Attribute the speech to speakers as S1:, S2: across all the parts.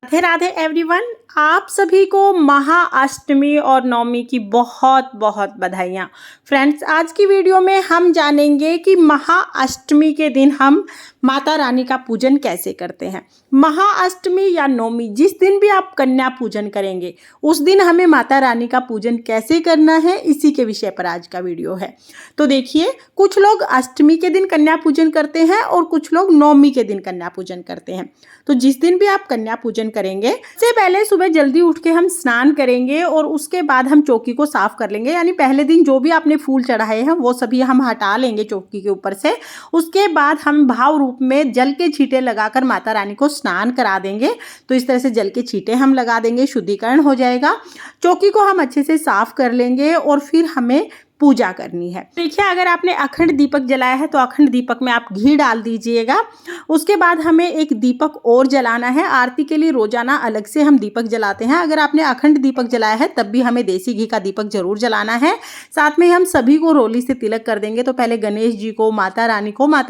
S1: Radhe Radhe everyone, आप सभी को महाअष्टमी और नवमी की बहुत बहुत बधाइयाँ। फ्रेंड्स, आज की वीडियो में हम जानेंगे कि महाअष्टमी के दिन हम माता रानी का पूजन कैसे करते हैं। महाअष्टमी या नवमी, जिस दिन भी आप कन्या पूजन करेंगे उस दिन हमें माता रानी का पूजन कैसे करना है, इसी के विषय पर आज का वीडियो है। तो देखिए, कुछ लोग अष्टमी के दिन कन्या पूजन करते हैं और कुछ लोग नवमी के दिन कन्या पूजन करते हैं। तो जिस दिन भी आप कन्या पूजन करेंगे, सबसे पहले सुबह जल्दी उठ के हम स्नान करेंगे और उसके बाद हम चौकी को साफ कर लेंगे। यानी पहले दिन जो भी आपने फूल चढ़ाए हैं वो सभी हम हटा लेंगे चौकी के ऊपर से। उसके बाद हम भाव रूप में जल के छींटे लगाकर माता रानी को स्नान करा देंगे। तो इस तरह से जल के छींटे हम लगा देंगे, शुद्धिकरण हो जाएगा। चौकी को हम अच्छे से साफ कर लेंगे और फिर हमें पूजा करनी है। देखिए, अगर आपने अखंड दीपक जलाया है तो अखंड दीपक में आप घी डाल दीजिएगा। उसके बाद हमें एक दीपक और जलाना है। आरती के लिए रोजाना अलग से हम दीपक जलाते हैं। अगर आपने अखंड दीपक जलाया है तब भी हमें देसी घी का दीपक जरूर जलाना है। साथ में हम सभी को रोली से तिलक कर देंगे। तो पहले गणेश जी को, माता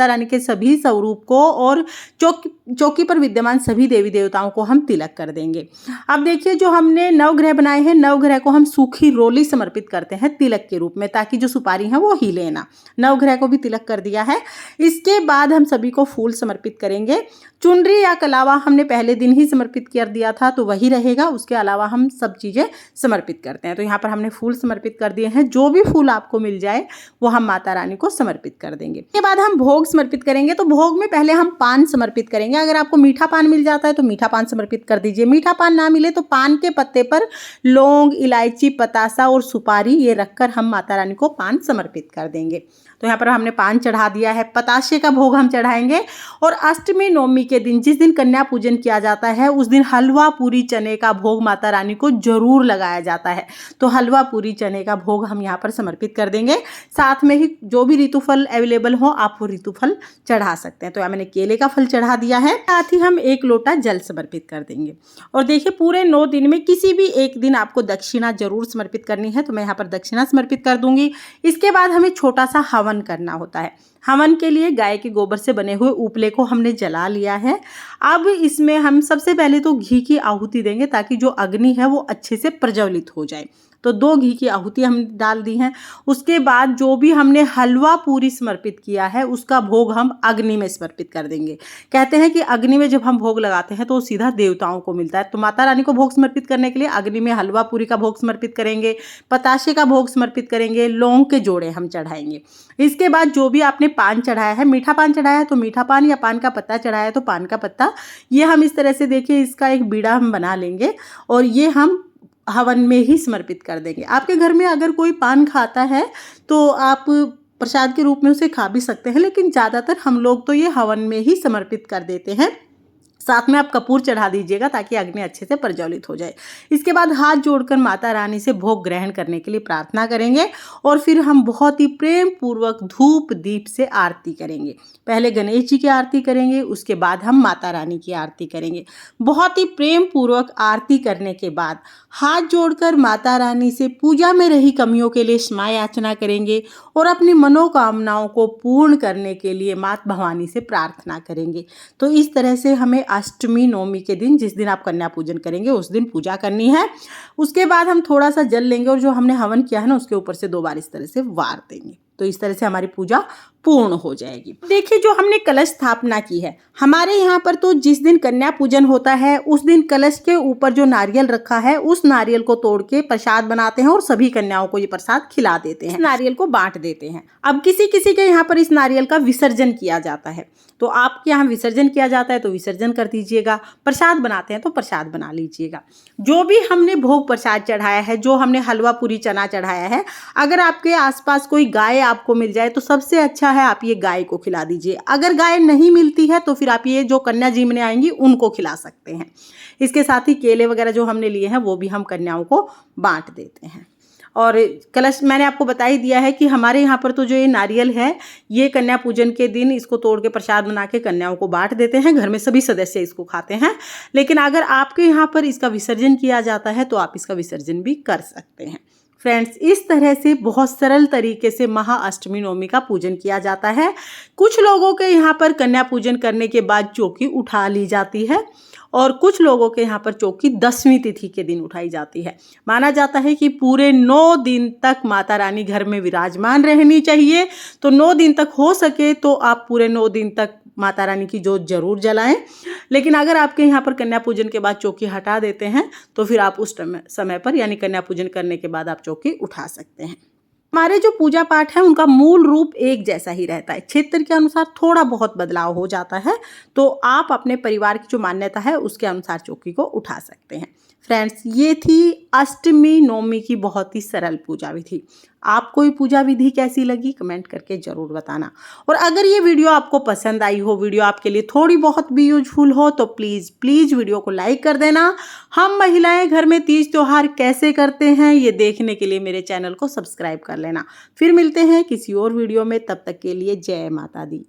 S1: रानी के सभी स्वरूप को और चौकी पर विद्यमान सभी देवी देवताओं को हम तिलक कर देंगे। अब देखिए, जो हमने नवग्रह बनाए हैं, नवग्रह को हम सूखी रोली समर्पित करते हैं तिलक के रूप में, ताकि जो सुपारी है वो हिले ना। नवग्रह को भी तिलक कर दिया है। इसके बाद हम सभी को फूल समर्पित करेंगे। चुनरी या कलावा हमने पहले दिन ही समर्पित कर दिया था तो वही रहेगा। उसके अलावा हम सब चीजें समर्पित करते हैं। तो यहाँ पर हमने फूल समर्पित कर दिए हैं। जो भी फूल आपको मिल जाए वो हम माता रानी को समर्पित कर देंगे। इसके बाद हम भोग समर्पित करेंगे। तो भोग में पहले हम पान समर्पित करेंगे। अगर आपको मीठा पान मिल जाता है तो मीठा पान समर्पित कर दीजिए। मीठा पान ना मिले तो पान के पत्ते पर लौंग, इलायची, पतासा और सुपारी ये रखकर हम माता रानी को पान समर्पित कर देंगे। तो यहाँ पर हमने पान चढ़ा दिया है। पताशे का भोग हम चढ़ाएंगे। और अष्टमी नवमी के दिन, जिस दिन कन्या पूजन किया जाता है, उस दिन हलवा पूरी चने का भोग माता रानी को जरूर लगाया जाता है। तो हलवा पूरी चने का भोग हम यहाँ पर समर्पित कर देंगे। साथ में ही जो भी ऋतु फल अवेलेबल हो आप वो ऋतु फल चढ़ा सकते हैं। तो यहाँ मैंने केले का फल चढ़ा दिया है। साथ ही हम 1 लोटा जल समर्पित कर देंगे। और देखिए, पूरे 9 दिन में किसी भी एक दिन आपको दक्षिणा जरूर समर्पित करनी है। तो मैं यहाँ पर दक्षिणा समर्पित कर दूंगी। इसके बाद हमें छोटा सा हवन करना होता है। हवन के लिए गाय के गोबर से बने हुए उपले को हमने जला लिया है। अब इसमें हम सबसे पहले तो घी की आहुति देंगे, ताकि जो अग्नि है वो अच्छे से प्रज्वलित हो जाए। तो 2 घी की आहुति हम डाल दी हैं। उसके बाद जो भी हमने हलवा पूरी समर्पित किया है उसका भोग हम अग्नि में समर्पित कर देंगे। कहते हैं कि अग्नि में जब हम भोग लगाते हैं तो सीधा देवताओं को मिलता है। तो माता रानी को भोग समर्पित करने के लिए अग्नि में हलवा पूरी का भोग समर्पित करेंगे, पताशे का भोग समर्पित करेंगे, लौंग के जोड़े हम चढ़ाएंगे। इसके बाद जो भी आपने पान चढ़ाया है, मीठा पान चढ़ाया है तो मीठा पान, या पान का पत्ता चढ़ाया है तो पान का पत्ता, ये हम इस तरह से, देखिए, इसका एक बीड़ा हम बना लेंगे और ये हम हवन में ही समर्पित कर देंगे। आपके घर में अगर कोई पान खाता है तो आप प्रसाद के रूप में उसे खा भी सकते हैं, लेकिन ज़्यादातर हम लोग तो ये हवन में ही समर्पित कर देते हैं। साथ में आप कपूर चढ़ा दीजिएगा ताकि अग्नि अच्छे से प्रज्वलित हो जाए। इसके बाद हाथ जोड़कर माता रानी से भोग ग्रहण करने के लिए प्रार्थना करेंगे और फिर हम बहुत ही प्रेम पूर्वक धूप दीप से आरती करेंगे। पहले गणेश जी की आरती करेंगे, उसके बाद हम माता रानी की आरती करेंगे। बहुत ही प्रेम पूर्वक आरती करने के बाद हाथ जोड़कर माता रानी से पूजा में रही कमियों के लिए क्षमा याचना करेंगे और अपनी मनोकामनाओं को पूर्ण करने के लिए माता भवानी से प्रार्थना करेंगे। तो इस तरह से हमें अष्टमी नवमी के दिन, जिस दिन आप कन्या पूजन करेंगे उस दिन पूजा करनी है। उसके बाद हम थोड़ा सा जल लेंगे और जो हमने हवन किया है ना उसके ऊपर से 2 बार इस तरह से वार देंगे। तो इस तरह से हमारी पूजा पूर्ण हो जाएगी। देखिए, जो हमने कलश स्थापना की है, हमारे यहाँ पर तो जिस दिन कन्या पूजन होता है उस दिन कलश के ऊपर जो नारियल रखा है उस नारियल को तोड़ के प्रसाद बनाते हैं और सभी कन्याओं को ये प्रसाद खिला देते हैं, नारियल को बांट देते हैं। अब किसी किसी के यहाँ पर इस नारियल का विसर्जन किया जाता है। तो आपके यहाँ विसर्जन किया जाता है तो विसर्जन कर दीजिएगा। प्रसाद बनाते हैं तो प्रसाद बना लीजिएगा। जो भी हमने भोग प्रसाद चढ़ाया है, जो हमने हलवा पूरी चना चढ़ाया है, अगर आपके आसपास कोई गाय आपको मिल जाए तो सबसे अच्छा है आप ये गाय को खिला दीजिए। अगर गाय नहीं मिलती है तो फिर आप ये जो कन्या जीवने आएंगी उनको खिला सकते हैं। इसके साथ ही केले वगैरह जो हमने लिए हैं वो भी हम कन्याओं को बांट देते हैं। और कलश मैंने आपको बता ही दिया है कि हमारे यहाँ पर तो जो ये नारियल है ये कन्या पूजन के दिन इसको तोड़ के प्रसाद बना के कन्याओं को बांट देते हैं। घर में सभी सदस्य इसको खाते हैं। लेकिन अगर आपके यहाँ पर इसका विसर्जन किया जाता है तो आप इसका विसर्जन भी कर सकते हैं। फ्रेंड्स, इस तरह से बहुत सरल तरीके से महाअष्टमी नवमी का पूजन किया जाता है। कुछ लोगों के यहाँ पर कन्या पूजन करने के बाद चौकी उठा ली जाती है और कुछ लोगों के यहाँ पर चौकी 10वीं तिथि के दिन उठाई जाती है। माना जाता है कि पूरे 9 दिन तक माता रानी घर में विराजमान रहनी चाहिए। तो 9 दिन तक हो सके तो आप पूरे 9 दिन तक माता रानी की जोत जरूर जलाएं। लेकिन अगर आपके यहाँ पर कन्या पूजन के बाद चौकी हटा देते हैं तो फिर आप उस समय पर यानी कन्या पूजन करने के बाद आप चौकी उठा सकते हैं। हमारे जो पूजा पाठ है उनका मूल रूप एक जैसा ही रहता है, क्षेत्र के अनुसार थोड़ा बहुत बदलाव हो जाता है। तो आप अपने परिवार की जो मान्यता है उसके अनुसार चौकी को उठा सकते हैं। फ्रेंड्स, ये थी अष्टमी नवमी की बहुत ही सरल पूजा विधि। आपको ये पूजा विधि कैसी लगी कमेंट करके ज़रूर बताना। और अगर ये वीडियो आपको पसंद आई हो, वीडियो आपके लिए थोड़ी बहुत भी यूजफुल हो तो प्लीज़ वीडियो को लाइक कर देना। हम महिलाएं घर में तीज त्योहार कैसे करते हैं ये देखने के लिए मेरे चैनल को सब्सक्राइब कर लेना। फिर मिलते हैं किसी और वीडियो में, तब तक के लिए जय माता दी।